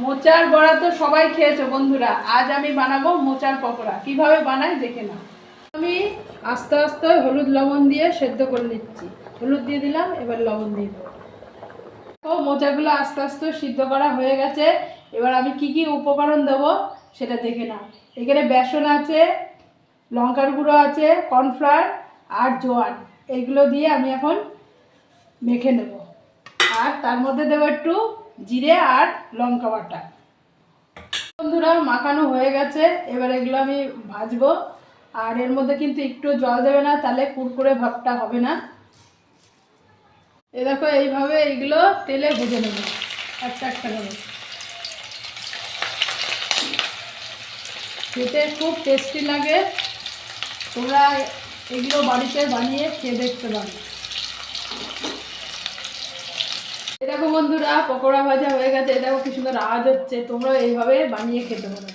মোচার বড়া তো সবাই খেয়েছো বন্ধুরা, আজ আমি বানাবো মোচার পকোড়া। কিভাবে বানাই দেখে নাও। আমি আস্তে আস্তে হলুদ লবণ দিয়ে সেদ্ধ করে নিচ্ছি। হলুদ দিয়ে দিলাম, এবার লবণ দিয়ে দেবো। তো মোচাগুলো আস্তে আস্তে সিদ্ধ করা হয়ে গেছে। এবার আমি কি কি উপকরণ দেবো সেটা দেখে নাও। এখানে বেসন আছে, লঙ্কার গুঁড়ো আছে, কর্নফ্লাওয়ার আর জোয়ান, এইগুলো দিয়ে আমি এখন মেখে নেব। আর তার মধ্যে দেবো একটু জিরে আর লঙ্কা বাটা। বন্ধুরা মাখানো হয়ে গেছে, এবার এগুলো আমি ভাজবো। আর এর মধ্যে কিন্তু একটু জল দেবে না, তাহলে কুরকুরে ভাবটা হবে না। এ দেখো এইভাবে এইগুলো তেলে ভেজে নেব একটা একটা করে। খেতে খুব টেস্টি লাগে, তোমরা এগুলো বাড়িতে বানিয়ে খেয়ে দেখতে পারো। দেখো বন্ধুরা পকোড়া ভাজা হয়ে গেছে, দেখো কি সুন্দর আওয়াজ হচ্ছে। তোমরা এইভাবে বানিয়ে খেতে পারো।